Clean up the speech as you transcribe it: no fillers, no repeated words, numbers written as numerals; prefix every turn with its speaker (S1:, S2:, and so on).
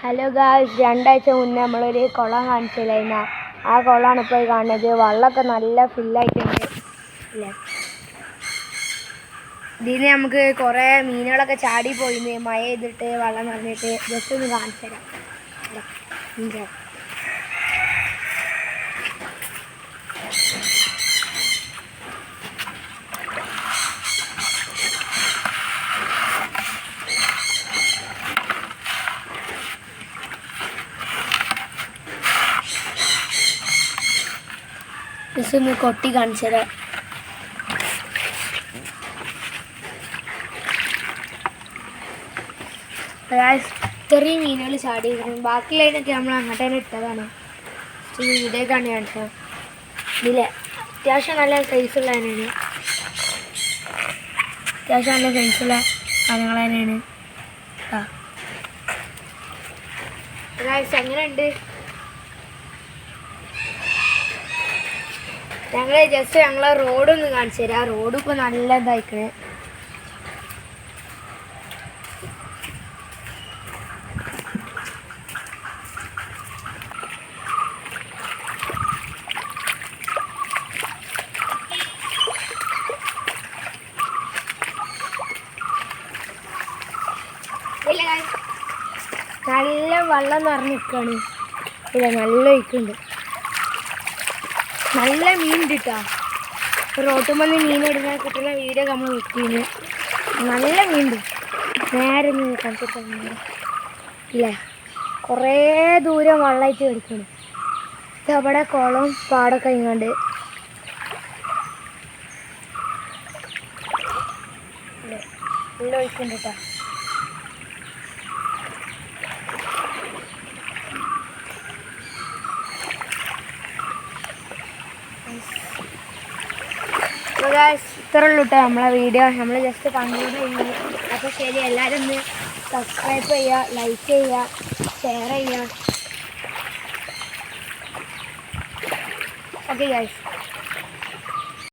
S1: Hello guys, രണ്ടാഴ്ച മുന്നേ നമ്മളൊരു കുളം കാണിച്ചില്ലായിരുന്ന ആ കുളമാണ് ഇപ്പോൾ കാണുന്നത്. വെള്ളമൊക്കെ നല്ല ഫുള്ളായിട്ടുണ്ട് അല്ലേ. ഇതിന് നമുക്ക് കുറേ മീനുകളൊക്കെ ചാടി പോയിന്ന് മഴ ചെയ്തിട്ട് വെള്ളം നിറഞ്ഞിട്ട്. ജസ്റ്റ് ഒന്ന് കാണിച്ചു തരാം. ജസ്റ്റ് ഒന്ന് കൊട്ടി കാണിച്ചു തരാം. ഇത്രയും മീനുകൾ ചാടിയിരിക്കുന്നു. ബാക്കിയുള്ളതിനൊക്കെ നമ്മൾ അങ്ങോട്ട് തന്നെ ഇട്ടതാണ്. ഇതേക്കാണ് കാണിച്ചത്. ഇതിലെ അത്യാവശ്യം നല്ല സൈസുള്ള തന്നെയാണ്. അത്യാവശ്യം നല്ല സൈസുള്ള സാധനങ്ങൾ തന്നെയാണ്. എങ്ങനെയുണ്ട്? ഞങ്ങളെ റോഡൊന്ന് കാണിച്ചു തരാം. റോഡ് ഇപ്പോൾ നല്ല ഇതായിക്കണേ. നല്ല വെള്ളം നിറഞ്ഞ് നിൽക്കുകയാണ്. ഇല്ല, നല്ല ഒഴുക്കുണ്ട്. നല്ല മീനുണ്ട് കേട്ടോ. റോട്ടുമ്പന്ന് മീൻ ഇടുന്ന കിട്ടുന്ന വീഡിയോ നമ്മൾ വെക്കുന്നു. നല്ല മീനുണ്ട്. നേരെ മീൻ കണ്ടിട്ടുണ്ട് ഇല്ലേ. കുറേ ദൂരം വെള്ളമായിട്ട് കിടക്കുന്നു. ഇതവിടെ കുളം പാടൊക്കെ ഇങ്ങോട്ട് നല്ല ഒഴുക്കുണ്ട് കേട്ടോ. ഇത്ര ഉള്ളൂ കേട്ടോ നമ്മളെ വീഡിയോ. നമ്മൾ ജസ്റ്റ് കൺക്ലൂഡ് ചെയ്യുന്നു. അപ്പോൾ ശരി, എല്ലാവരും ഒന്ന് സബ്സ്ക്രൈബ് ചെയ്യുക, ലൈക്ക് ചെയ്യുക, ഷെയർ ചെയ്യുക. Okay guys.